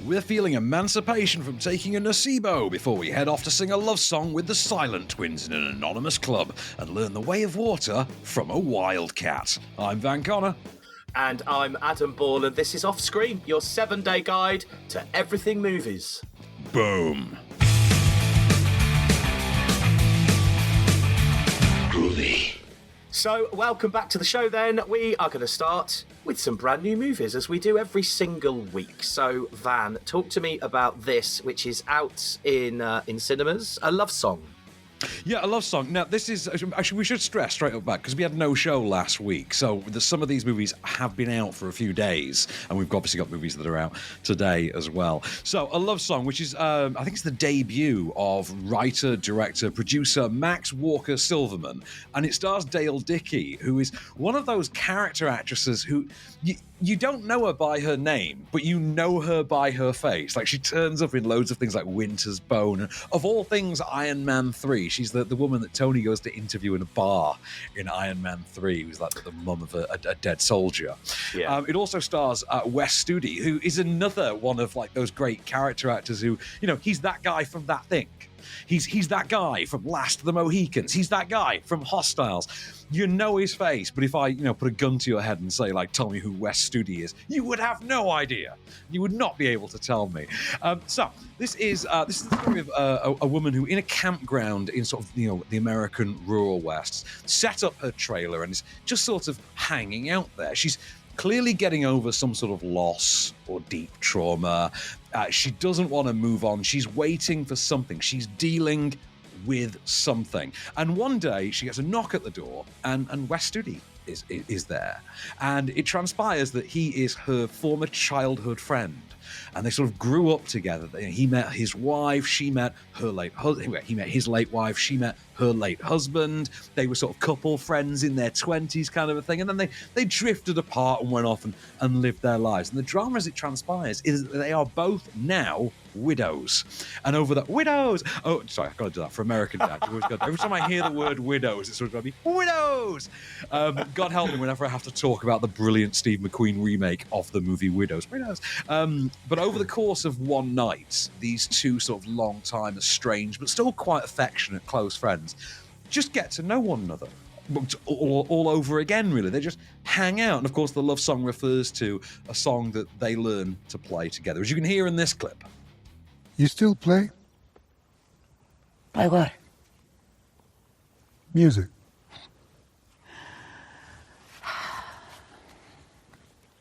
we're feeling emancipation from taking a Nocebo before we head off to sing a love song with the Silent Twins in an anonymous club and learn the way of water from a Wildcat. I'm Van Connor. And I'm Adam Ball, and this is Off Screen, your 7-day guide to everything movies. Boom. Groovy. So, welcome back to the show then. We are going to start with some brand new movies, as we do every single week. So, Van, talk to me about this, which is out in cinemas, A Love Song. Yeah, a love song. Now, this is... Actually, we should stress straight up back, because we had no show last week, so some of these movies have been out for a few days, and we've obviously got movies that are out today as well. So, a love song, which is, I think it's the debut of writer, director, producer Max Walker Silverman, and it stars Dale Dickey, who is one of those character actresses who... You don't know her by her name, but you know her by her face. Like, she turns up in loads of things like Winter's Bone. And of all things, Iron Man 3. She's the woman that Tony goes to interview in a bar in Iron Man 3, who's like the mum of a dead soldier. Yeah. It also stars Wes Studi, who is another one of like those great character actors who, you know, he's that guy from That Thing. He's that guy from Last of the Mohicans. He's that guy from Hostiles. You know his face, but if I, put a gun to your head and say, like, tell me who Wes Studi is, you would have no idea. You would not be able to tell me. So this is the story of a woman who, in a campground in sort of the American rural West, set up her trailer and is just sort of hanging out there. She's clearly getting over some sort of loss or deep trauma. She doesn't want to move on. She's waiting for something. She's dealing with something. And one day she gets a knock at the door, and Wes Studi is there. And it transpires that he is her former childhood friend. And they sort of grew up together. He met his wife, she met her late husband. He met his late wife, she met her late husband. They were sort of couple friends in their 20s kind of a thing. And then they drifted apart and went off and lived their lives. And the drama as it transpires is that they are both now widows. And over that, widows! Oh, sorry, I've got to do that for American Dad. Every time I hear the word widows, it's sort of got to be, widows! God help me whenever I have to talk about the brilliant Steve McQueen remake of the movie Widows. Widows! But over the course of one night, these two sort of long-time estranged, but still quite affectionate, close friends, just get to know one another. All over again, really. They just hang out. And, of course, the love song refers to a song that they learn to play together, as you can hear in this clip. You still play? Play what? Music.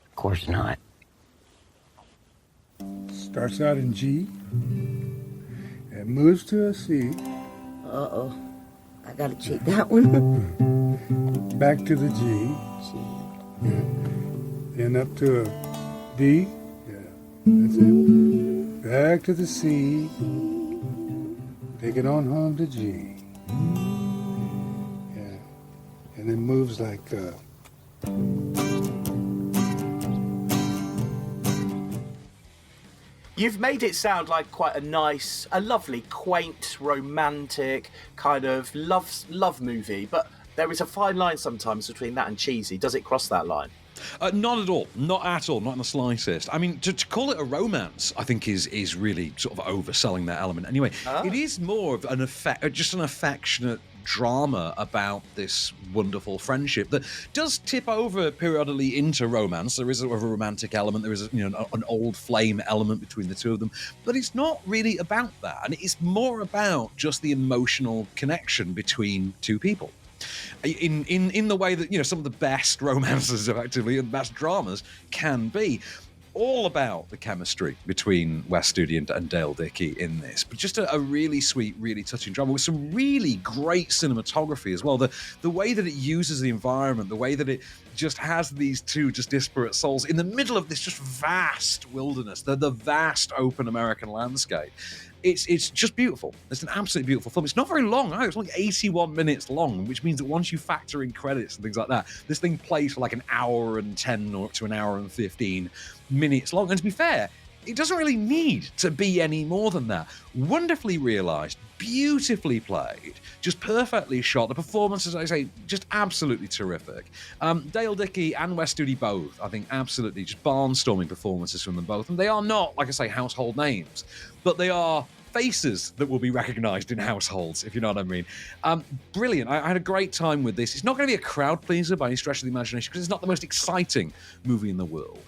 Of course not. Starts out in G and moves to a C. Uh-oh. I gotta cheat that one. Back to the G. Then up to a D. Yeah, that's it. Back to the C. Take it on home to G. Yeah. And it moves like You've made it sound like quite a lovely, quaint, romantic kind of love movie, but there is a fine line sometimes between that and cheesy. Does it cross that line? Not at all. Not at all. Not in the slightest. I mean, to call it a romance, I think is really sort of overselling that element. Anyway, It is more of an affectionate drama about this wonderful friendship that does tip over periodically into romance. There is a romantic element. There is an old flame element between the two of them, but it's not really about that. And it's more about just the emotional connection between two people. In the way that some of the best romances effectively and best dramas can be. All about the chemistry between Wes Studi and Dale Dickey in this, but just a really sweet, really touching drama with some really great cinematography as well. The way that it uses the environment, the way that it just has these two just disparate souls in the middle of this just vast wilderness, the vast open American landscape. It's just beautiful. It's an absolutely beautiful film. It's not very long. It's only 81 minutes long, which means that once you factor in credits and things like that, this thing plays for like an hour and 10 or up to an hour and 15 minutes long. And to be fair, it doesn't really need to be any more than that. Wonderfully realised, beautifully played, just perfectly shot. The performances, I say, just absolutely terrific. Dale Dickey and Wes Studi both, I think, absolutely just barnstorming performances from them both. And they are not, like I say, household names, but they are faces that will be recognised in households, if you know what I mean. Brilliant. I had a great time with this. It's not going to be a crowd pleaser by any stretch of the imagination, because it's not the most exciting movie in the world.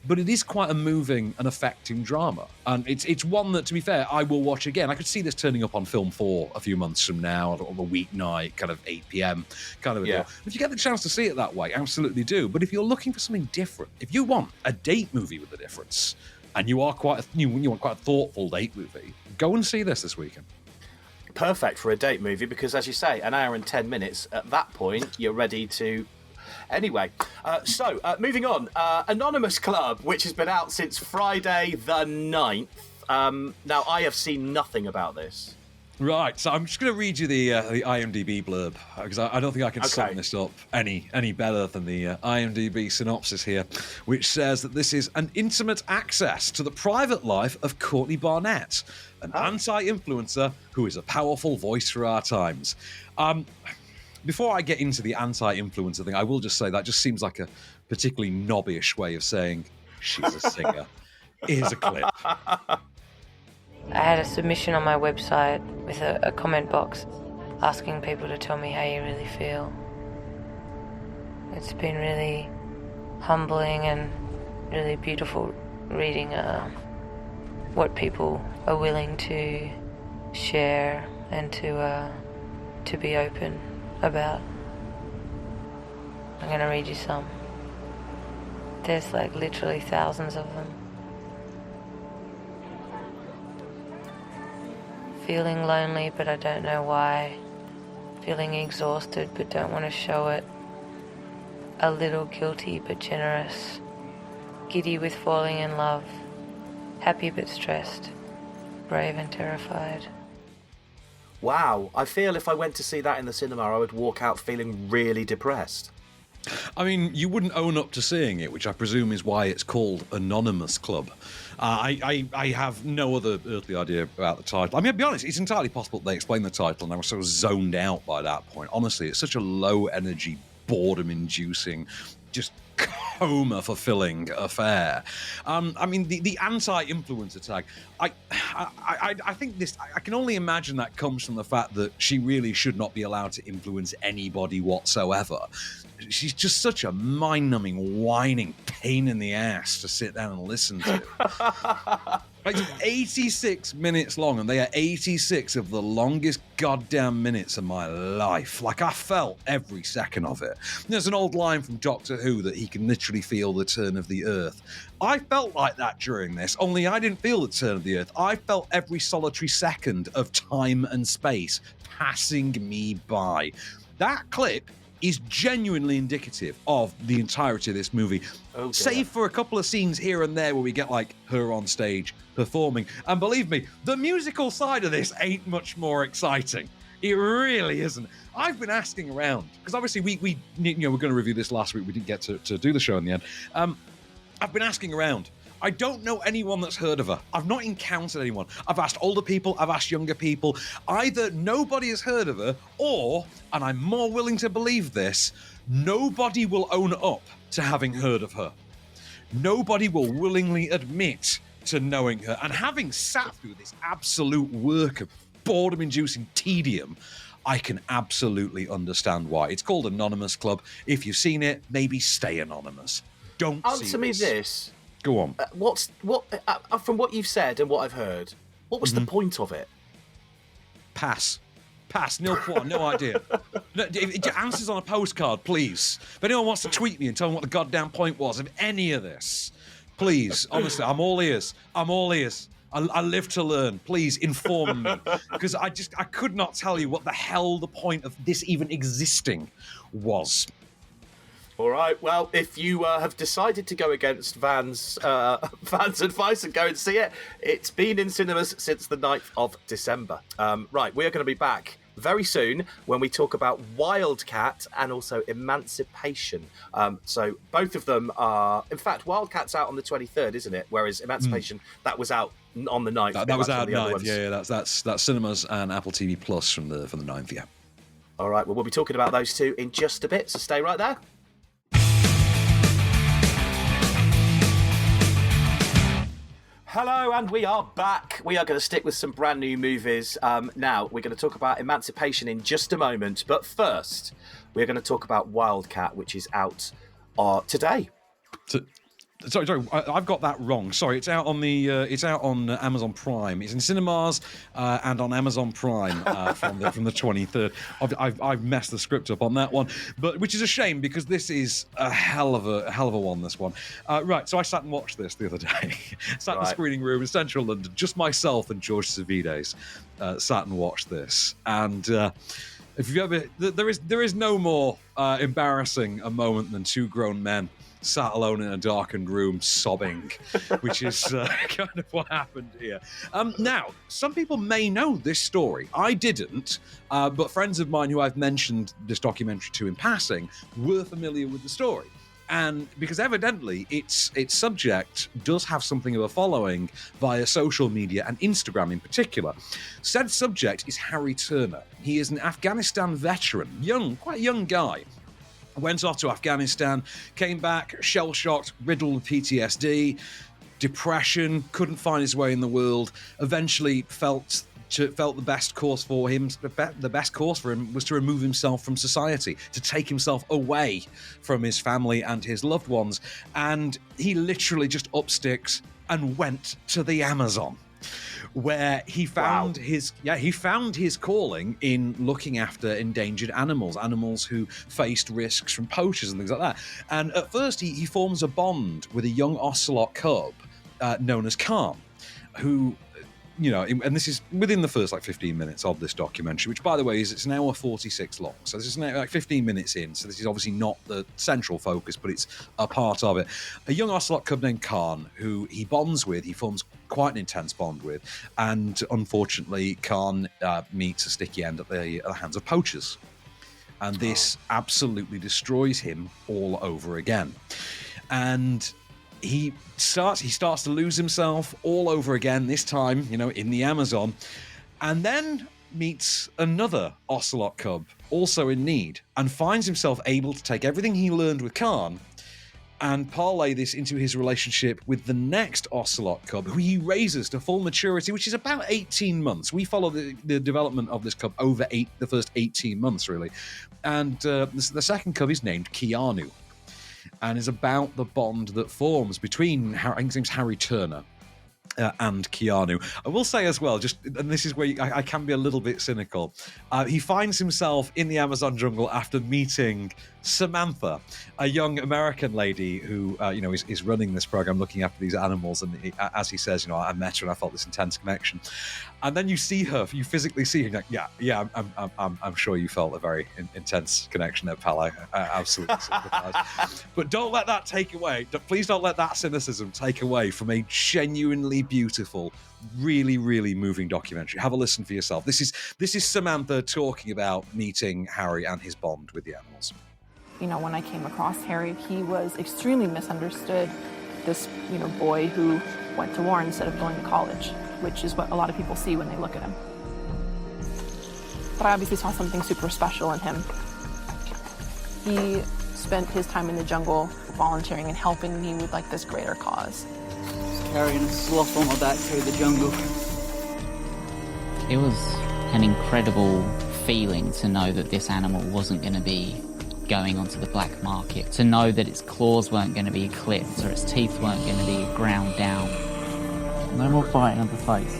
But it is quite a moving and affecting drama. And it's one that, to be fair, I will watch again. I could see this turning up on Film 4 a few months from now, on a weeknight, kind of 8 p.m. kind of a deal. If you get the chance to see it that way, absolutely do. But if you're looking for something different, if you want a date movie with a difference, and you want quite a thoughtful date movie, go and see this weekend. Perfect for a date movie, because, as you say, an hour and 10 minutes, at that point, you're ready to... Anyway, so moving on. Anonymous Club, which has been out since Friday the 9th. Now, I have seen nothing about this. Right, so I'm just going to read you the IMDb blurb, because I don't think I can sum this up any better than the IMDb synopsis here, which says that this is an intimate access to the private life of Courtney Barnett, an anti-influencer who is a powerful voice for our times. Before I get into the anti-influencer thing, I will just say that just seems like a particularly knobbish way of saying she's a singer. Here's a clip. I had a submission on my website with a comment box asking people to tell me how you really feel. It's been really humbling and really beautiful reading what people are willing to share and to be open about. I'm going to read you some. There's like literally thousands of them. Feeling lonely, but I don't know why. Feeling exhausted, but don't want to show it. A little guilty, but generous. Giddy with falling in love. Happy, but stressed. Brave and terrified. Wow, I feel if I went to see that in the cinema, I would walk out feeling really depressed. I mean, you wouldn't own up to seeing it, which I presume is why it's called Anonymous Club. I have no other earthly idea about the title. I mean, to be honest, it's entirely possible they explained the title and I was so zoned out by that point. Honestly, it's such a low-energy, boredom-inducing, just coma-fulfilling affair. I mean, the anti-influencer tag, I think this, I can only imagine that comes from the fact that she really should not be allowed to influence anybody whatsoever. She's just such a mind-numbing, whining pain in the ass to sit down and listen to. It's 86 minutes long, and they are 86 of the longest goddamn minutes of my life. Like, I felt every second of it. There's an old line from Doctor Who that he can literally feel the turn of the earth. I felt like that during this, only I didn't feel the turn of the earth. I felt every solitary second of time and space passing me by. That clip is genuinely indicative of the entirety of this movie. Oh, save for a couple of scenes here and there where we get like her on stage performing. And believe me, the musical side of this ain't much more exciting. It really isn't. I've been asking around, because obviously we we're going to review this last week. We didn't get to do the show in the end. I've been asking around. I don't know anyone that's heard of her. I've not encountered anyone. I've asked older people, I've asked younger people. Either nobody has heard of her, or, and I'm more willing to believe this, nobody will own up to having heard of her. Nobody will willingly admit to knowing her. And having sat through this absolute work of boredom-inducing tedium, I can absolutely understand why. It's called Anonymous Club. If you've seen it, maybe stay anonymous. Don't answer me this. Go on. From what you've said and what I've heard, what was the point of it? Pass. Nil point. No idea. No, answers on a postcard, please. If anyone wants to tweet me and tell me what the goddamn point was of any of this, please. Honestly, I'm all ears. I live to learn. Please inform me, because I could not tell you what the hell the point of this even existing was. All right, well, if you have decided to go against Van's advice and go and see it, it's been in cinemas since the 9th of December. Right, we are going to be back very soon when we talk about Wildcat and also Emancipation. So both of them are, in fact, Wildcat's out on the 23rd, isn't it? Whereas Emancipation, that was out on the 9th. That was out 9th. Yeah, that's cinemas and Apple TV Plus from the 9th. Yeah. All right. Well, we'll be talking about those two in just a bit. So stay right there. Hello, and we are back. We are going to stick with some brand new movies. Now, we're going to talk about Emancipation in just a moment. But first, we're going to talk about Wildcat, which is out today. Sorry, I've got that wrong. Sorry, it's out on Amazon Prime. It's in cinemas and on Amazon Prime from the 23rd. I've messed the script up on that one, but which is a shame because this is a hell of a one. This one, right? So I sat and watched this the other day. Sat in the screening room in central London, just myself and George Savides sat and watched this. And if you've ever, there is no more embarrassing a moment than two grown men sat alone in a darkened room sobbing, which is kind of what happened here. Now, some people may know this story. I didn't, but friends of mine who I've mentioned this documentary to in passing were familiar with the story. And because evidently its subject does have something of a following via social media and Instagram in particular. Said subject is Harry Turner. He is an Afghanistan veteran, quite young guy. Went off to Afghanistan, came back shell-shocked, riddled with PTSD, depression, couldn't find his way in the world, eventually felt the best course for him was to remove himself from society, to take himself away from his family and his loved ones. And he literally just up sticks and went to the Amazon, where he found his calling in looking after endangered animals who faced risks from poachers and things like that. And at first he forms a bond with a young ocelot cub known as Khan, who, and this is within the first 15 minutes of this documentary, which, by the way, it's an hour 46 long. So this is now 15 minutes in. So this is obviously not the central focus, but it's a part of it. A young ocelot cub named Khan, who he bonds with, he forms quite an intense bond with. And unfortunately, Khan meets a sticky end at the hands of poachers. And this absolutely destroys him all over again. And he starts to lose himself all over again, this time, in the Amazon, and then meets another ocelot cub, also in need, and finds himself able to take everything he learned with Khan and parlay this into his relationship with the next ocelot cub, who he raises to full maturity, which is about 18 months. We follow the development of this cub over the first 18 months, really. And the second cub is named Keanu, and is about the bond that forms between, I think his name's Harry Turner, and Keanu. I will say as well, and this is where I can be a little bit cynical, he finds himself in the Amazon jungle after meeting Samantha, a young American lady who, is running this program, looking after these animals. And as he says, I met her and I felt this intense connection. And then you see her, you physically see her, like, yeah, I'm sure you felt a very intense connection there, pal. I absolutely sympathize. But don't let that take away. Please don't let that cynicism take away from a genuinely beautiful, really, really moving documentary. Have a listen for yourself. This is Samantha talking about meeting Harry and his bond with the animals. When I came across Harry, he was extremely misunderstood. This, boy who went to war instead of going to college, which is what a lot of people see when they look at him. But I obviously saw something super special in him. He spent his time in the jungle volunteering and helping me with this greater cause. Just carrying a sloth on my back through the jungle. It was an incredible feeling to know that this animal wasn't going to be going onto the black market, to know that its claws weren't going to be clipped or its teeth weren't going to be ground down. No more biting of the face.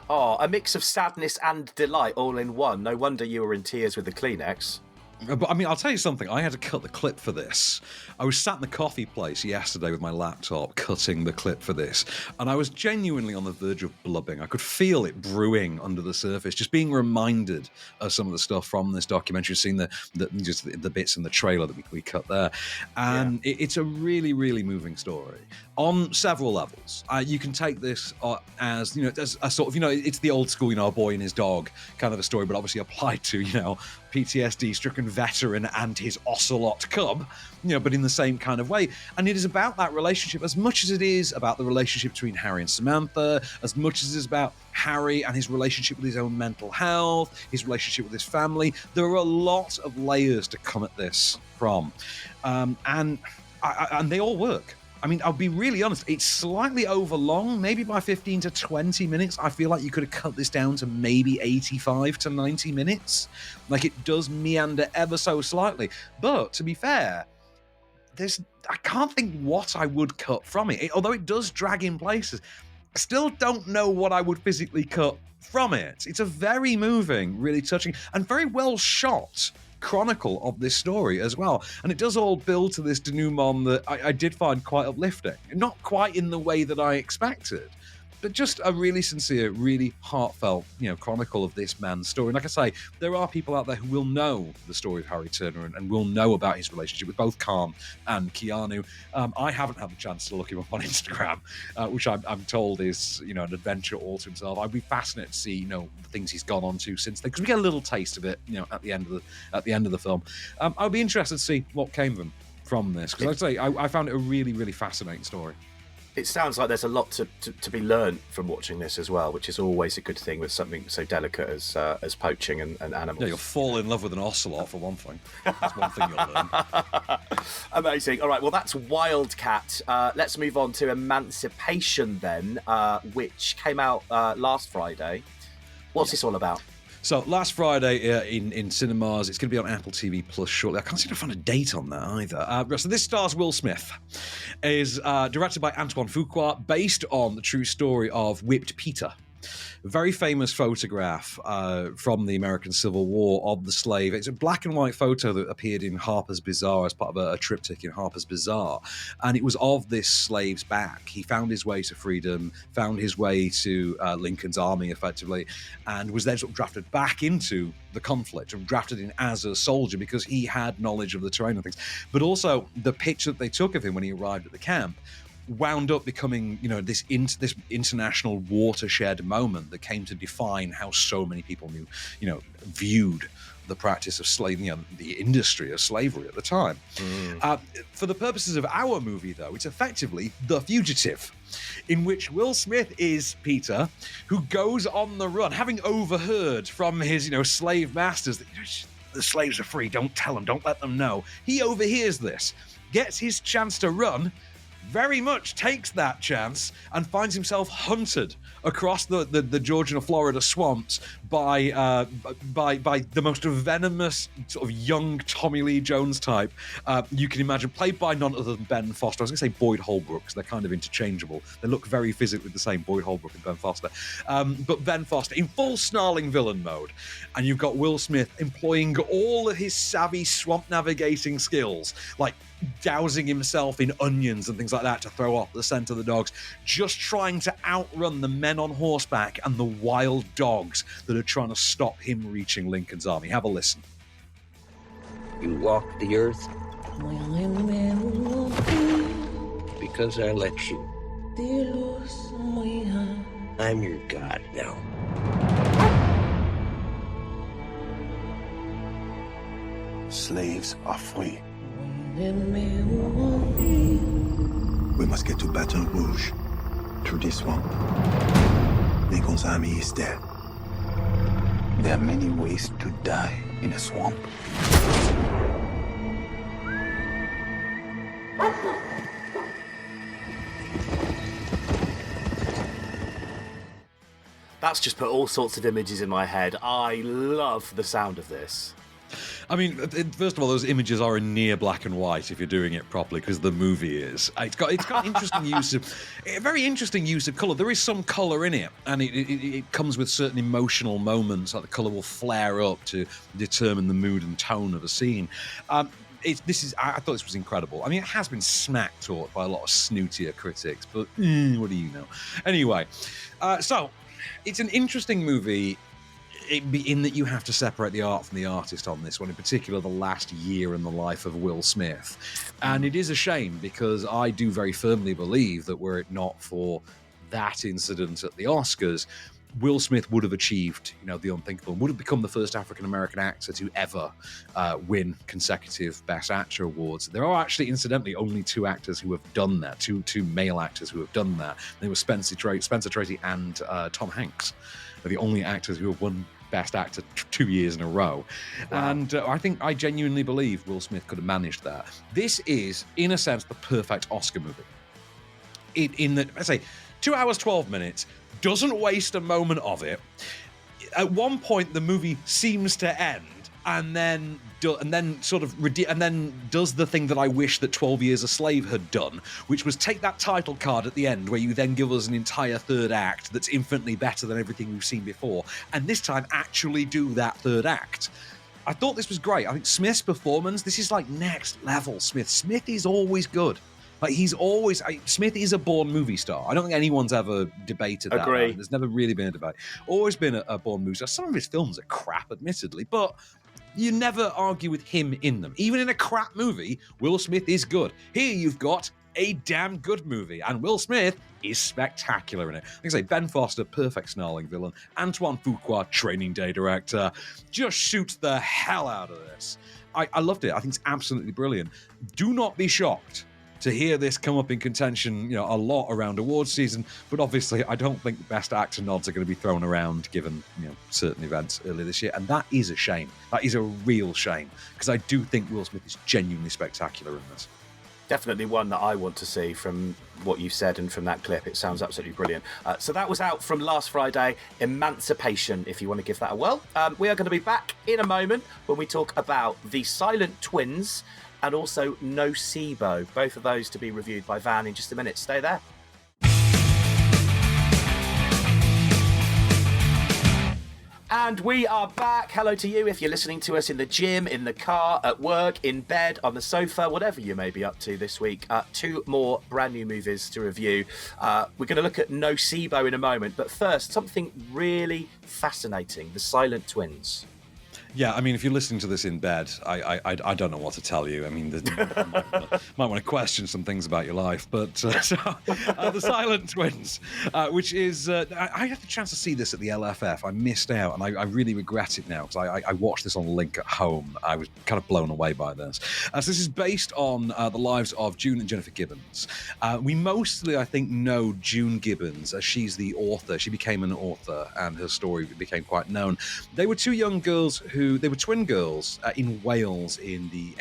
Oh, a mix of sadness and delight all in one. No wonder you were in tears with the Kleenex. But I mean, I'll tell you something. I had to cut the clip for this. I was sat in the coffee place yesterday with my laptop cutting the clip for this, and I was genuinely on the verge of blubbing. I could feel it brewing under the surface, just being reminded of some of the stuff from this documentary, seeing the bits in the trailer that we cut there. And it's a really, really moving story on several levels. You can take this as, as a sort of, it's the old school, a boy and his dog kind of a story, but obviously applied to, PTSD-stricken veteran and his ocelot cub, but in the same kind of way. And it is about that relationship as much as it is about the relationship between Harry and Samantha, as much as it is about Harry and his relationship with his own mental health, his relationship with his family. There are a lot of layers to come at this from. And they all work. I mean, I'll be really honest, it's slightly overlong, maybe by 15 to 20 minutes. I feel like you could have cut this down to maybe 85 to 90 minutes. Like, it does meander ever so slightly. But, to be fair, I can't think what I would cut from it. Although it does drag in places, I still don't know what I would physically cut from it. It's a very moving, really touching, and very well shot chronicle of this story as well. And it does all build to this denouement that I did find quite uplifting. Not quite in the way that I expected, but just a really sincere, really heartfelt, chronicle of this man's story. And like I say, there are people out there who will know the story of Harry Turner and will know about his relationship with both Khan and Keanu. I haven't had the chance to look him up on Instagram, which I'm told is, an adventure all to himself. I'd be fascinated to see, the things he's gone on to since then, because we get a little taste of it, at the end of the film. I'd be interested to see what came from this, because I'd say I found it a really, really fascinating story. It sounds like there's a lot to be learned from watching this as well, which is always a good thing with something so delicate as poaching and animals. Yeah, you'll fall in love with an ocelot, for one thing. That's one thing you'll learn. Amazing. All right, well, that's Wildcat. Let's move on to Emancipation then, which came out last Friday. What's this all about? So last Friday in cinemas, it's going to be on Apple TV Plus shortly. I can't seem to find a date on that either. So this stars Will Smith, is directed by Antoine Fuqua, based on the true story of Whipped Peter. A very famous photograph from the American Civil War of the slave. It's a black and white photo that appeared in Harper's Bazaar as part of a triptych in Harper's Bazaar. And it was of this slave's back. He found his way to freedom, found his way to Lincoln's army, effectively, and was then sort of drafted back into the conflict, and drafted in as a soldier because he had knowledge of the terrain and things. But also, the picture that they took of him when he arrived at the camp wound up becoming, this international watershed moment that came to define how so many people viewed the practice of slavery, the industry of slavery at the time. For the purposes of our movie, though, it's effectively The Fugitive, in which Will Smith is Peter, who goes on the run, having overheard from his, slave masters that the slaves are free, don't tell them, don't let them know. He overhears this, gets his chance to run, very much takes that chance and finds himself hunted across the Georgia and Florida swamps by the most venomous sort of young Tommy Lee Jones type you can imagine, played by none other than Ben Foster. I was going to say Boyd Holbrook, because they're kind of interchangeable. They look very physically the same, Boyd Holbrook and Ben Foster. But Ben Foster in full snarling villain mode, and you've got Will Smith employing all of his savvy swamp navigating skills, like dousing himself in onions and things like that to throw off the scent of the dogs, just trying to outrun the men on horseback and the wild dogs that are trying to stop him reaching Lincoln's army. Have a listen. You walk the earth because I let you. I'm your god now. Slaves are free. We must get to Baton Rouge, through this swamp. Lincoln's army is dead. There are many ways to die in a swamp. That's just put all sorts of images in my head. I love the sound of this. I mean, first of all, those images are in near black and white if you're doing it properly, because the movie is. It's got a very interesting use of colour. There is some colour in it, and it comes with certain emotional moments. Like the colour will flare up to determine the mood and tone of a scene. I thought this was incredible. I mean, it has been smack-talked by a lot of snootier critics, but what do you know? Anyway, so it's an interesting movie in that you have to separate the art from the artist on this one, in particular the last year in the life of Will Smith. And it is a shame, because I do very firmly believe that were it not for that incident at the Oscars, Will Smith would have achieved, the unthinkable, would have become the first African-American actor to ever win consecutive Best Actor awards. There are actually, incidentally, only two actors who have done that, two male actors who have done that. They were Spencer Tracy and Tom Hanks. They're the only actors who have won Best Actor 2 years in a row. Wow. And I genuinely believe Will Smith could have managed that. This is, in a sense, the perfect Oscar movie. In that, I say, 2 hours, 12 minutes, doesn't waste a moment of it. At one point, the movie seems to end, and then does the thing that I wish that 12 Years a Slave had done, which was take that title card at the end, where you then give us an entire third act that's infinitely better than everything we've seen before, and this time actually do that third act. I thought this was great. I think Smith's performance, this is like next level Smith. Smith is always good. Like, Smith is a born movie star. I don't think anyone's ever debated that. Agree. There's never really been a debate. Always been a born movie star. Some of his films are crap, admittedly, but you never argue with him in them. Even in a crap movie, Will Smith is good. Here you've got a damn good movie, and Will Smith is spectacular in it. Like I say, Ben Foster, perfect snarling villain. Antoine Fuqua, Training Day director, just shoots the hell out of this. I loved it. I think it's absolutely brilliant. Do not be shocked to hear this come up in contention, a lot around awards season, but obviously I don't think Best Actor nods are going to be thrown around given, certain events earlier this year, and that is a shame. That is a real shame, because I do think Will Smith is genuinely spectacular in this. Definitely one that I want to see from what you said and from that clip. It sounds absolutely brilliant. So that was out from last Friday, Emancipation, if you want to give that a whirl. We are going to be back in a moment when we talk about The Silent Twins and also Nocebo. Both of those to be reviewed by Van in just a minute. Stay there. And we are back. Hello to you if you're listening to us in the gym, in the car, at work, in bed, on the sofa, whatever you may be up to this week. 2 more brand new movies to review. We're going to look at Nocebo in a moment, but first, something really fascinating, The Silent Twins. Yeah, I mean, if you're listening to this in bed, I don't know what to tell you. I mean, might want to question some things about your life. But The Silent Twins, which is... I had the chance to see this at the LFF. I missed out, and I really regret it now, because I watched this on Link at home. I was kind of blown away by this. So this is based on the lives of June and Jennifer Gibbons. We mostly, I think, know June Gibbons, as she's the author. She became an author, and her story became quite known. They were 2 young girls they were twin girls in Wales in the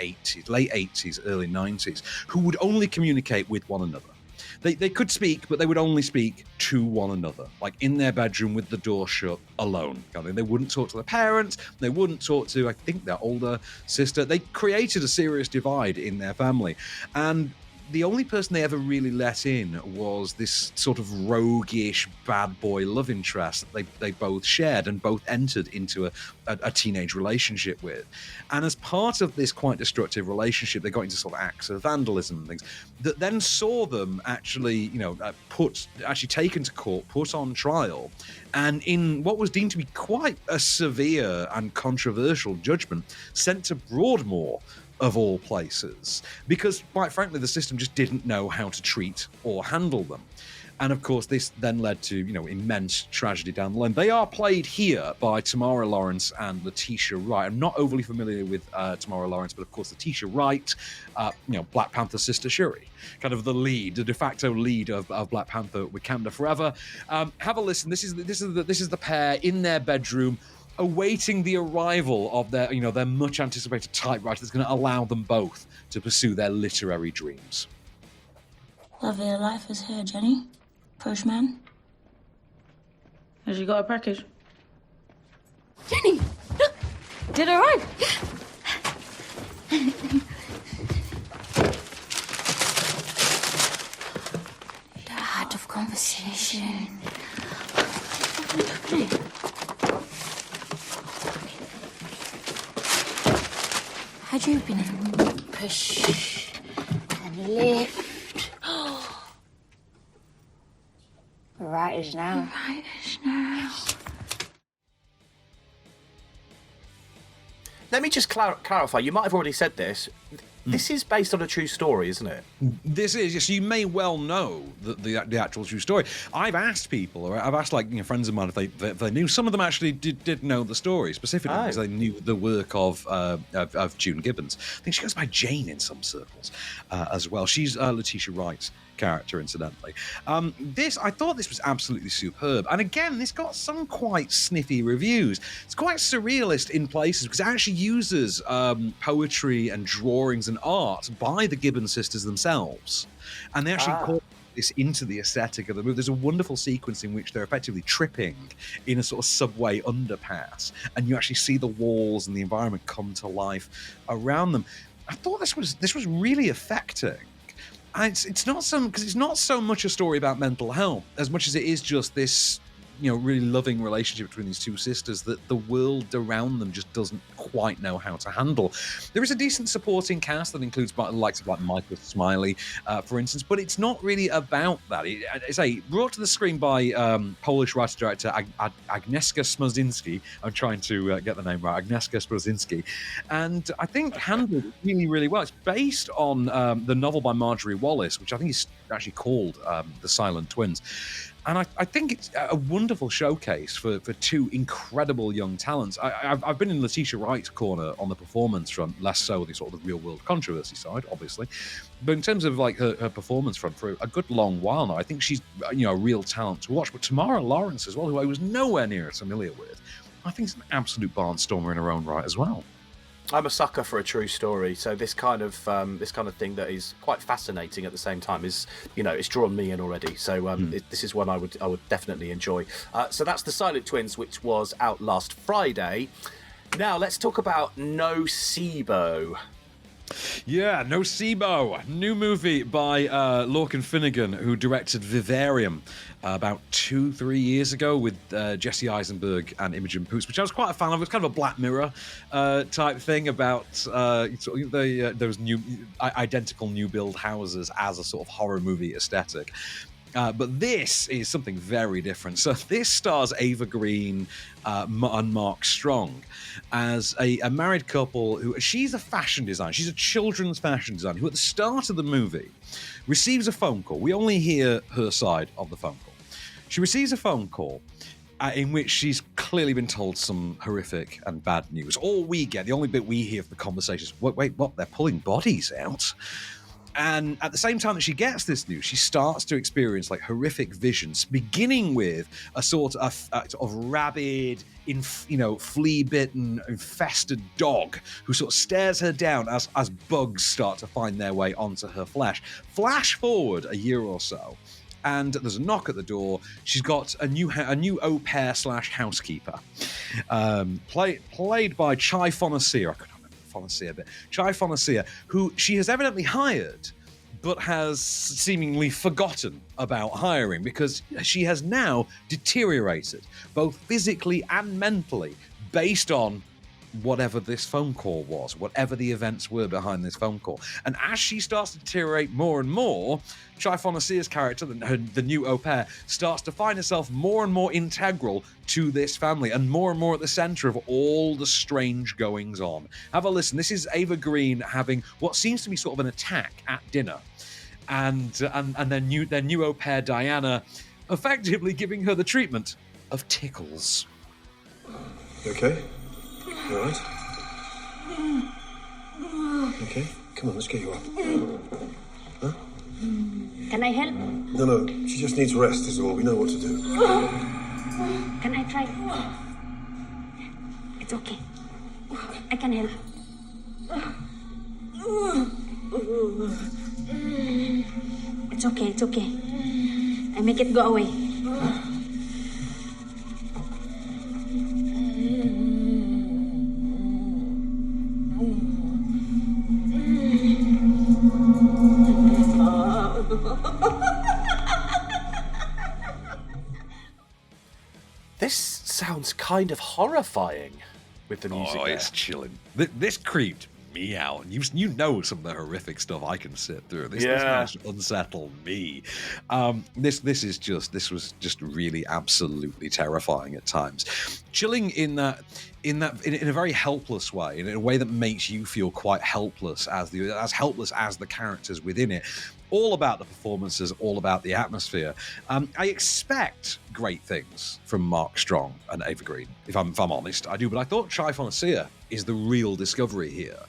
late 80s, early 90s, who would only communicate with one another. They could speak, but they would only speak to one another, like in their bedroom with the door shut, alone. They wouldn't talk to their parents. They wouldn't talk to, I think, their older sister. They created a serious divide in their family. And the only person they ever really let in was this sort of roguish bad boy love interest that they both shared and both entered into a teenage relationship with. And as part of this quite destructive relationship, they got into sort of acts of vandalism and things that then saw them actually, taken to court, put on trial, and in what was deemed to be quite a severe and controversial judgment, sent to Broadmoor, of all places, because quite frankly the system just didn't know how to treat or handle them. And of course this then led to immense tragedy down the line. They are played here by Tamara Lawrence and Letitia Wright. I'm not overly familiar with Tamara Lawrence, but of course Letitia Wright, Black Panther sister Shuri, kind of the de facto lead of Black Panther, Wakanda Forever. Have a listen. This is the pair in their bedroom, awaiting the arrival of their much anticipated typewriter that's going to allow them both to pursue their literary dreams. Love of your life is here, Jenny. Postman. Has she got a package? Jenny, look! Did it arrive? The art of conversation. Had you been push and lift? Right as now. Right as now. Let me just clarify. You might have already said this. This is based on a true story, isn't it? This is, yes. You may well know the actual true story. I've asked people, or I've asked friends of mine if they knew. Some of them actually did know the story specifically because they knew the work of June Gibbons. I think she goes by Jane in some circles as well. She's Letitia Wright's character, incidentally. I thought this was absolutely superb, and again, this got some quite sniffy reviews. It's quite surrealist in places because it actually uses poetry and drawings and art by the Gibbons sisters themselves, and they actually call this into the aesthetic of the movie. There's a wonderful sequence in which they're effectively tripping in a sort of subway underpass, and you actually see the walls and the environment come to life around them. I thought this was really affecting. And it's not so much a story about mental health as much as it is just this, really loving relationship between these two sisters that the world around them just doesn't quite know how to handle. There is a decent supporting cast that includes the likes of Michael Smiley, for instance, but it's not really about that. It's brought to the screen by Polish writer-director Agnieszka Smozinski. I'm trying to get the name right, Agnieszka Smozinski, and I think handled really, really well. It's based on the novel by Marjorie Wallace, which I think is actually called The Silent Twins. And I think it's a wonderful showcase for two incredible young talents. I've been in Letitia Wright's corner on the performance front, less so the sort of the real world controversy side, obviously. But in terms of her performance front for a good long while now, I think she's a real talent to watch. But Tamara Lawrence as well, who I was nowhere near as familiar with, I think is an absolute barnstormer in her own right as well. I'm a sucker for a true story, so this kind of thing that is quite fascinating at the same time is, it's drawn me in already. So this is one I would definitely enjoy. So that's The Silent Twins, which was out last Friday. Now let's talk about Nocebo. Yeah, Nocebo, new movie by Lorcan Finnegan, who directed Vivarium about 2-3 years ago with Jesse Eisenberg and Imogen Poots, which I was quite a fan of. It was kind of a Black Mirror type thing about those identical new build houses as a sort of horror movie aesthetic. But this is something very different. So this stars Ava Green and Mark Strong as a married couple who, she's a fashion designer. She's a children's fashion designer who at the start of the movie receives a phone call. We only hear her side of the phone call. She receives a phone call in which she's clearly been told some horrific and bad news. All we get, the only bit we hear of the conversation is, wait, what? They're pulling bodies out? And at the same time that she gets this news, she starts to experience horrific visions, beginning with a sort of rabid, flea-bitten, infested dog who sort of stares her down as bugs start to find their way onto her flesh. Flash forward a year or so, and there's a knock at the door. She's got a new au pair / housekeeper, played by Chai Fonacia. Chai Fonacia, who she has evidently hired, but has seemingly forgotten about hiring because she has now deteriorated, both physically and mentally, based on whatever this phone call was, whatever the events were behind this phone call. And as she starts to deteriorate more and more, Chai Fonacia's character, the new au pair, starts to find herself more and more integral to this family and more at the centre of all the strange goings on. Have a listen. This is Ava Green having what seems to be sort of an attack at dinner, and their new au pair Diana effectively giving her the treatment of tickles. You okay? You all right? Okay, come on, let's get you up. Huh? Can I help? No, she just needs rest is all. We know what to do. Can I try? It's okay. I can help. It's okay. I make it go away. sounds kind of horrifying with the music. Oh, it's chilling. This creeped me out. And you know some of the horrific stuff I can sit through. This managed to unsettle me. This was just really absolutely terrifying at times. Chilling in a very helpless way, in a way that makes you feel quite helpless as helpless as the characters within it. All about the performances, all about the atmosphere. I expect great things from Mark Strong and Ava Green, if I'm honest. I do, but I thought Chai Fonacia is the real discovery here.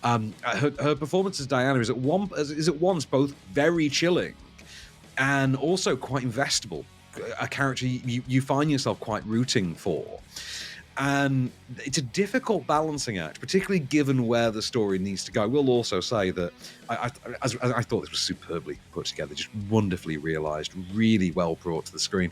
Her performance as Diana is at once both very chilling and also quite investable. A character you find yourself quite rooting for. And it's a difficult balancing act, particularly given where the story needs to go. I will also say that I thought this was superbly put together, just wonderfully realised, really well brought to the screen.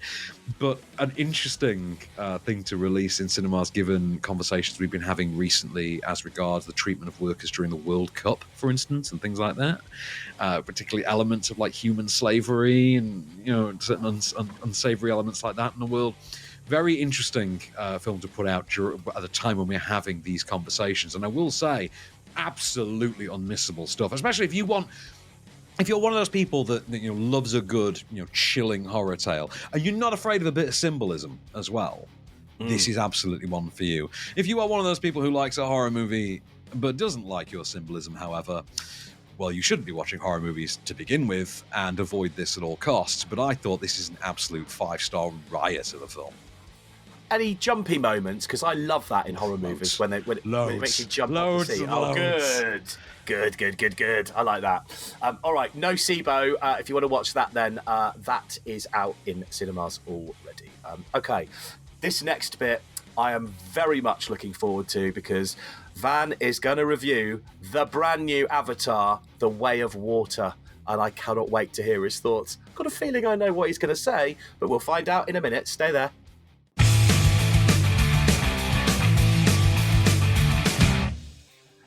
But an interesting thing to release in cinemas, given conversations we've been having recently as regards the treatment of workers during the World Cup, for instance, and things like that. Particularly elements of like human slavery and certain unsavoury elements like that in the world. Very interesting film to put out at the time when we're having these conversations. And I will say, absolutely unmissable stuff, especially if you're one of those people that loves a good chilling horror tale and you're not afraid of a bit of symbolism as well. This is absolutely one for you. If you are one of those people who likes a horror movie but doesn't like your symbolism, however, well, you shouldn't be watching horror movies to begin with and avoid this at all costs. But I thought this is an absolute 5-star riot of a film. Any jumpy moments? Because I love that in horror movies when it makes you jump off the seat. Oh, good. I like that. All right, Nocebo. If you want to watch that, then that is out in cinemas already. Okay, this next bit I am very much looking forward to because Van is going to review the brand new Avatar, The Way of Water. And I cannot wait to hear his thoughts. Got a feeling I know what he's going to say, but we'll find out in a minute. Stay there.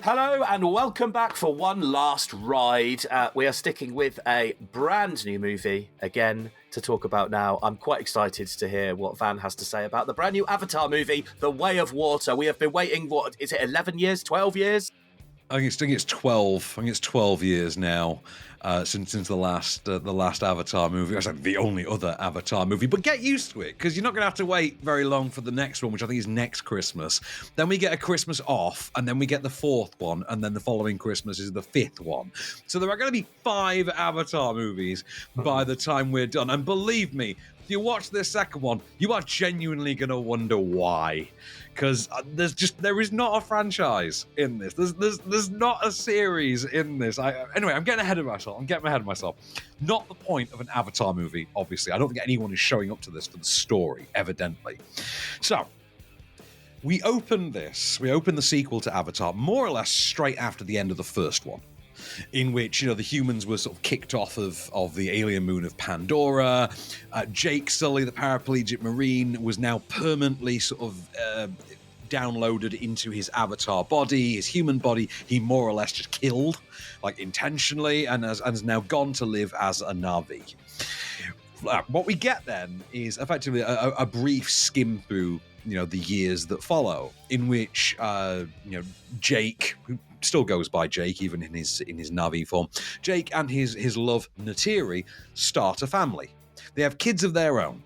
Hello and welcome back for one last ride. We are sticking with a brand new movie again to talk about now. I'm quite excited to hear what Van has to say about the brand new Avatar movie, The Way of Water. We have been waiting, what is it, 11 years, 12 years? I think it's 12. I think it's 12 years now since the last Avatar movie. I said the only other Avatar movie. But get used to it because you're not going to have to wait very long for the next one, which I think is next Christmas. Then we get a Christmas off, and then we get the 4th one, and then the following Christmas is the 5th one. So there are going to be 5 Avatar movies by the time we're done. And believe me, if you watch this second one, you are genuinely going to wonder why. Because there is not a franchise in this. There's not a series in this. Anyway, I'm getting ahead of myself. Not the point of an Avatar movie, obviously. I don't think anyone is showing up to this for the story, evidently. So, we open the sequel to Avatar more or less straight after the end of the first one, in which the humans were sort of kicked off of the alien moon of Pandora. Jake Sully, the paraplegic marine, was now permanently sort of downloaded into his avatar body, his human body. He more or less just killed, like intentionally, and has now gone to live as a Na'vi. What we get then is effectively a brief skim through the years that follow, in which Jake, who still goes by Jake even in his Na'vi form, Jake and his love Neytiri start a family. They have kids of their own.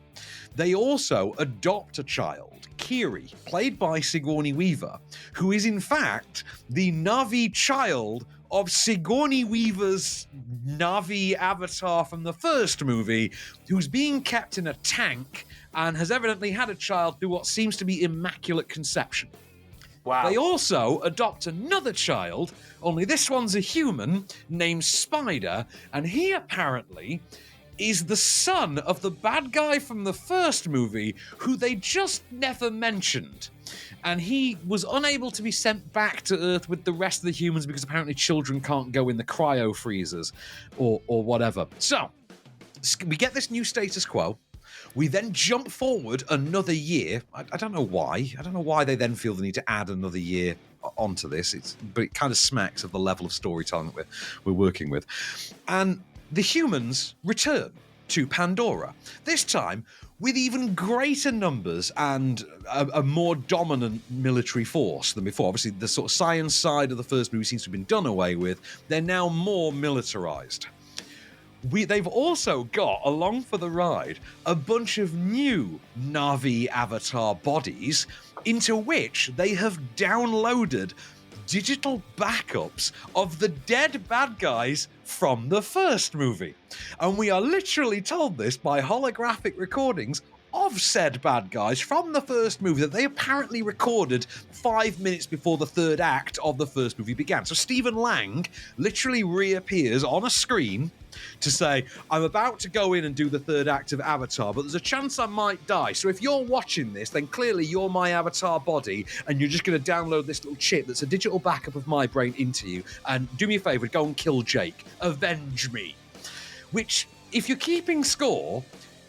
They also adopt a child, Kiri, played by Sigourney Weaver, who is in fact the Na'vi child of Sigourney Weaver's Na'vi avatar from the first movie, who's being kept in a tank and has evidently had a child through what seems to be immaculate conception. Wow. They also adopt another child, only this one's a human, named Spider, and he apparently is the son of the bad guy from the first movie, who they just never mentioned. And he was unable to be sent back to Earth with the rest of the humans because apparently children can't go in the cryo freezers or whatever. So, we get this new status quo. We then jump forward another year. I don't know why. I don't know why they then feel the need to add another year onto this. But it kind of smacks of the level of storytelling that we're working with. And the humans return. to Pandora. This time with even greater numbers and a more dominant military force than before. Obviously, the sort of science side of the first movie seems to have been done away with. They're now more militarized. They've also got, along for the ride, a bunch of new Na'vi avatar bodies into which they have downloaded digital backups of the dead bad guys from the first movie. And we are literally told this by holographic recordings of said bad guys from the first movie that they apparently recorded 5 minutes before the third act of the first movie began. So Stephen Lang literally reappears on a screen to say, I'm about to go in and do the third act of Avatar, but there's a chance I might die. So if you're watching this, then clearly you're my avatar body, and you're just going to download this little chip that's a digital backup of my brain into you. And do me a favor, go and kill Jake. Avenge me. Which, if you're keeping score,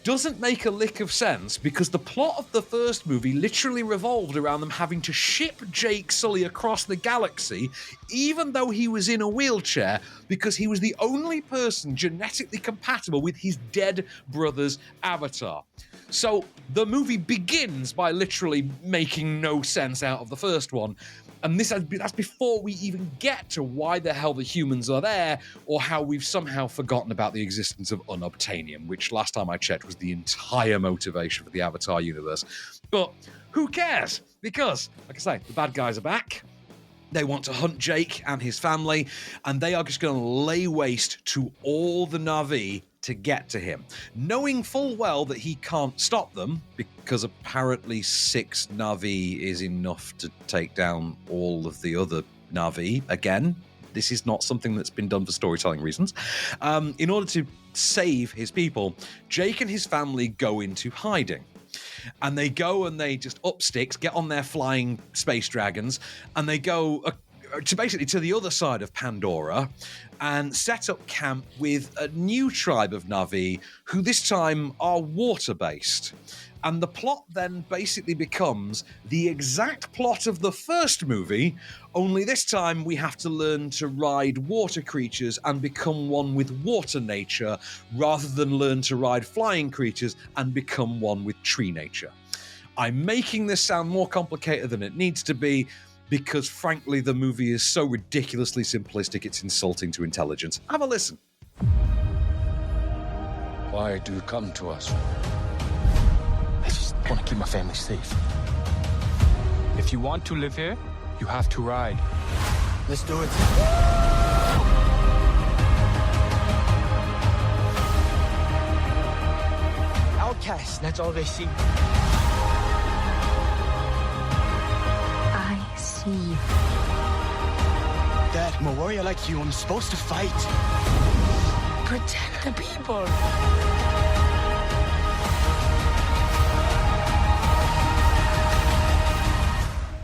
doesn't make a lick of sense, because the plot of the first movie literally revolved around them having to ship Jake Sully across the galaxy, even though he was in a wheelchair, because he was the only person genetically compatible with his dead brother's avatar. So the movie begins by literally making no sense out of the first one. And that's before we even get to why the hell the humans are there, or how we've somehow forgotten about the existence of unobtainium, which last time I checked was the entire motivation for the Avatar universe. But who cares? Because, like I say, the bad guys are back. They want to hunt Jake and his family, and they are just going to lay waste to all the Na'vi to get to him, knowing full well that he can't stop them, because apparently 6 Na'vi is enough to take down all of the other Na'vi. Again, this is not something that's been done for storytelling reasons. In order to save his people, Jake and his family go into hiding. And they go and they just up sticks, get on their flying space dragons, and they go to the other side of Pandora and set up camp with a new tribe of Na'vi who this time are water-based. And the plot then basically becomes the exact plot of the first movie, only this time we have to learn to ride water creatures and become one with water nature, rather than learn to ride flying creatures and become one with tree nature. I'm making this sound more complicated than it needs to be, because frankly the movie is so ridiculously simplistic it's insulting to intelligence. Have a listen. Why do you come to us? I just want to keep my family safe. If you want to live here, you have to ride. Let's do it. Outcasts, that's all they see. Dad, I'm a warrior like you. I'm supposed to fight. Protect the people.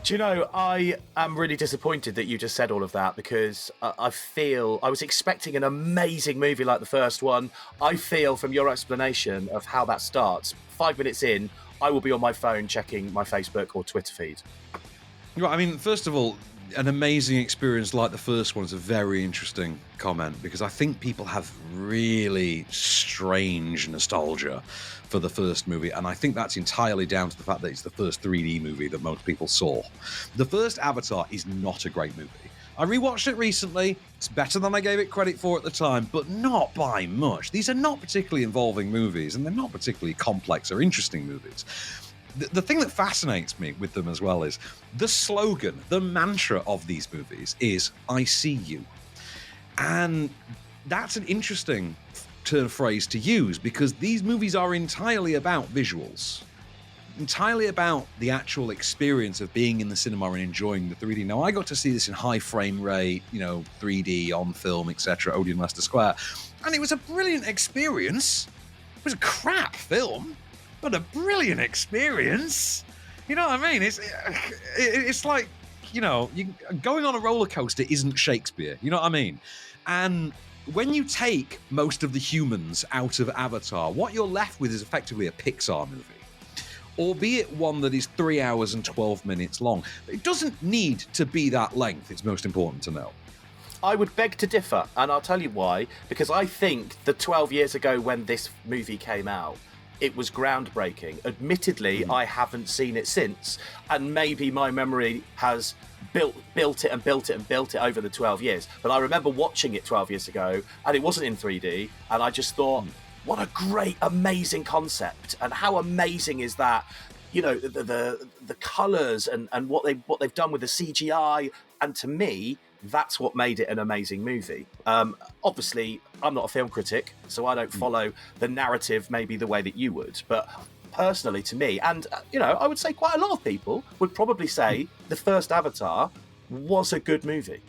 Do you know, I am really disappointed that you just said all of that, because I feel I was expecting an amazing movie like the first one. I feel from your explanation of how that starts, 5 minutes in, I will be on my phone checking my Facebook or Twitter feed. Right, I mean, first of all, an amazing experience like the first one is a very interesting comment, because I think people have really strange nostalgia for the first movie, and I think that's entirely down to the fact that it's the first 3D movie that most people saw. The first Avatar is not a great movie. I rewatched it recently. It's better than I gave it credit for at the time, but not by much. These are not particularly involving movies, and they're not particularly complex or interesting movies. The thing that fascinates me with them as well is the slogan, the mantra of these movies is, I see you. And that's an interesting turn of phrase to use, because these movies are entirely about visuals, entirely about the actual experience of being in the cinema and enjoying the 3D. Now, I got to see this in high frame rate, 3D on film, etc., Odeon Leicester Square, and it was a brilliant experience. It was a crap film, but a brilliant experience. You know what I mean? It's like, going on a roller coaster isn't Shakespeare. You know what I mean? And when you take most of the humans out of Avatar, what you're left with is effectively a Pixar movie, albeit one that is 3 hours and 12 minutes long. It doesn't need to be that length, it's most important to know. I would beg to differ, and I'll tell you why. Because I think the 12 years ago when this movie came out, it was groundbreaking. Admittedly, I haven't seen it since, and maybe my memory has built it over the 12 years. But I remember watching it 12 years ago, and it wasn't in 3D, and I just thought, what a great, amazing concept, and how amazing is that? You know, the colours and what they've done with the CGI, and to me, that's what made it an amazing movie. Obviously, I'm not a film critic, so I don't follow the narrative maybe the way that you would. But personally, to me, and I would say quite a lot of people would probably say the first Avatar was a good movie.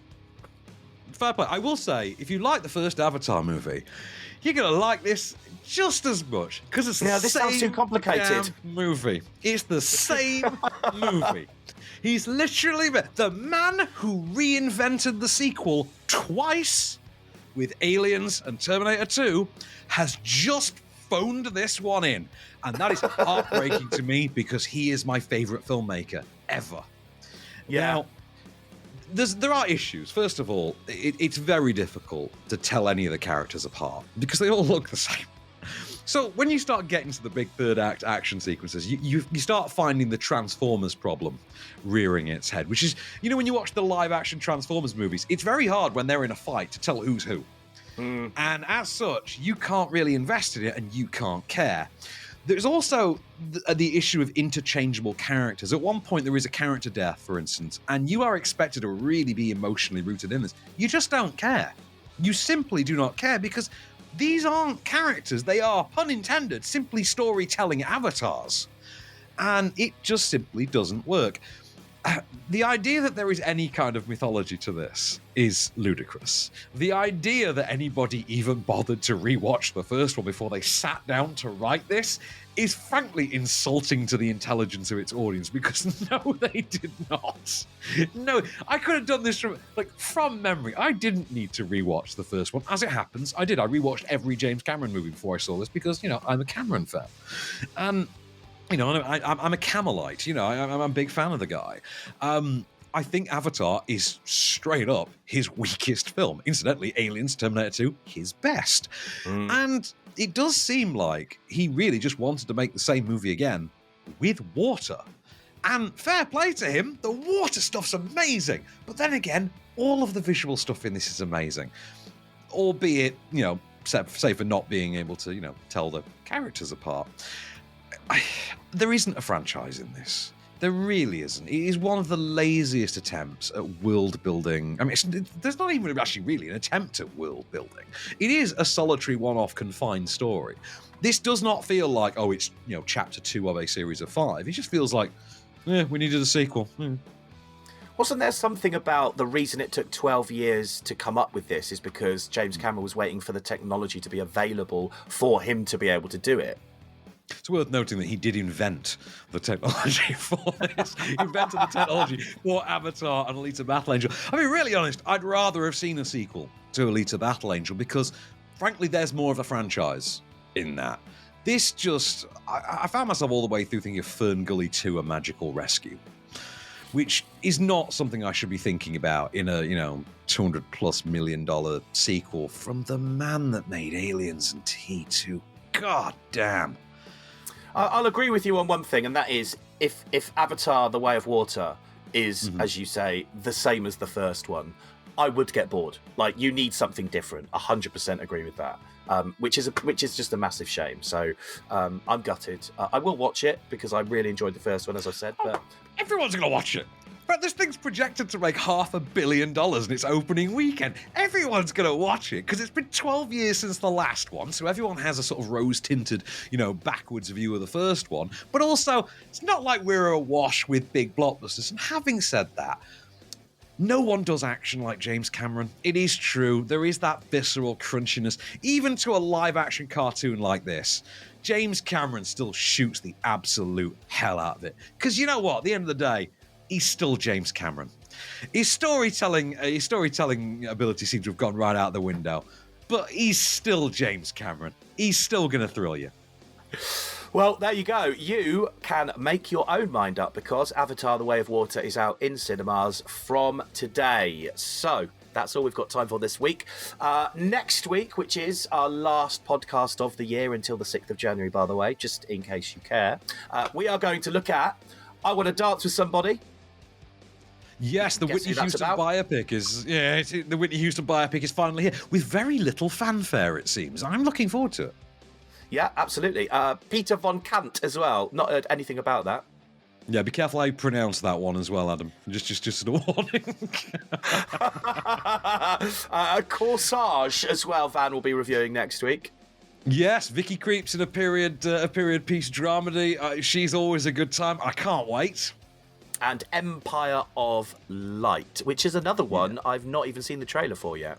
Fair play. I will say, if you like the first Avatar movie, you're going to like this just as much, because it's the this same sounds too complicated damn movie. It's the same movie. He's literally the man who reinvented the sequel twice with Aliens and Terminator 2 has just phoned this one in. And that is heartbreaking to me, because he is my favourite filmmaker ever. Yeah. Now, there are issues. First of all, it's very difficult to tell any of the characters apart because they all look the same. So when you start getting to the big third act action sequences, you start finding the Transformers problem rearing its head, which is, when you watch the live action Transformers movies, it's very hard when they're in a fight to tell who's who. And as such, you can't really invest in it and you can't care. There's also the issue of interchangeable characters. At one point, there is a character death, for instance, and you are expected to really be emotionally rooted in this. You just don't care. You simply do not care, because these aren't characters. They are, pun intended, simply storytelling avatars. And it just simply doesn't work. The idea that there is any kind of mythology to this is ludicrous. The idea that anybody even bothered to rewatch the first one before they sat down to write this is frankly insulting to the intelligence of its audience, because no, they did not. No, I could have done this from memory. I didn't need to rewatch the first one. As it happens, I did. I rewatched every James Cameron movie before I saw this because, I'm a Cameron fan. I'm a Camelite. I'm a big fan of the guy. I think Avatar is straight up his weakest film. Incidentally, Aliens, Terminator 2, his best. And it does seem like he really just wanted to make the same movie again with water. And fair play to him, the water stuff's amazing. But then again, all of the visual stuff in this is amazing. Albeit, save for not being able to, tell the characters apart. There isn't a franchise in this. There really isn't. It is one of the laziest attempts at world building. I mean, there's not even actually really an attempt at world building. It is a solitary one-off confined story. This does not feel like, it's, chapter 2 of a series of 5. It just feels like, we needed a sequel. Wasn't there something about the reason it took 12 years to come up with this is because James Cameron was waiting for the technology to be available for him to be able to do it? It's worth noting that he did invent the technology for this. He invented the technology for Avatar and Alita Battle Angel. I mean, really honest, I'd rather have seen a sequel to Alita Battle Angel because, frankly, there's more of a franchise in that. This just... I found myself all the way through thinking of Fern Gully 2, A Magical Rescue, which is not something I should be thinking about in a, $200+ million sequel from the man that made Aliens and T2. God damn. I'll agree with you on one thing, and that is if Avatar The Way of Water is, as you say, the same as the first one, I would get bored. Like, you need something different. 100% agree with that, which is just a massive shame. So I'm gutted. I will watch it because I really enjoyed the first one, as I said. But everyone's going to watch it. But this thing's projected to make $500 million in its opening weekend. Everyone's going to watch it because it's been 12 years since the last one, so everyone has a sort of rose-tinted, backwards view of the first one. But also, it's not like we're awash with big blockbusters. And having said that, no one does action like James Cameron. It is true, there is that visceral crunchiness, even to a live-action cartoon like this. James Cameron still shoots the absolute hell out of it. Because you know what? At the end of the day, he's still James Cameron. His storytelling ability seems to have gone right out the window, but he's still James Cameron. He's still going to thrill you. Well, there you go. You can make your own mind up because Avatar The Way of Water is out in cinemas from today. So, That's all we've got time for this week. Next week, which is our last podcast of the year until the 6th of January, by the way, just in case you care, we are going to look at I Want to Dance with Somebody. Yes, the Whitney Houston biopic is the Whitney Houston biopic is finally here with very little fanfare, it seems. I'm looking forward to it. Yeah, absolutely. Peter von Kant as well. Not heard anything about that. Yeah, be careful how you pronounce that one as well, Adam. Just a warning. Corsage as well. Van will be reviewing next week. Yes, Vicky Creeps in a period piece dramedy. She's always a good time. I can't wait. And Empire of Light, which is another one I've not even seen the trailer for yet.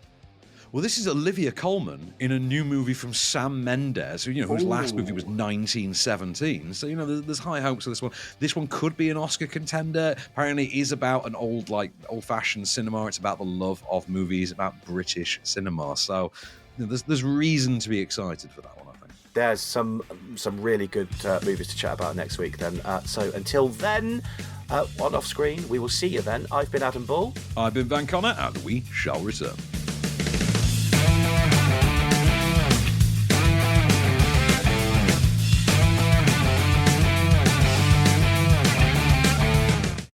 Well, this is Olivia Colman in a new movie from Sam Mendes, whose last movie was 1917. So, there's high hopes for this one. This one could be an Oscar contender. Apparently, it is about an old-fashioned cinema. It's about the love of movies, about British cinema. So, there's reason to be excited for that one, I think. There's some really good movies to chat about next week then. So until then, on off screen, we will see you then. I've been Adam Bull. I've been Van Connor, and we shall return.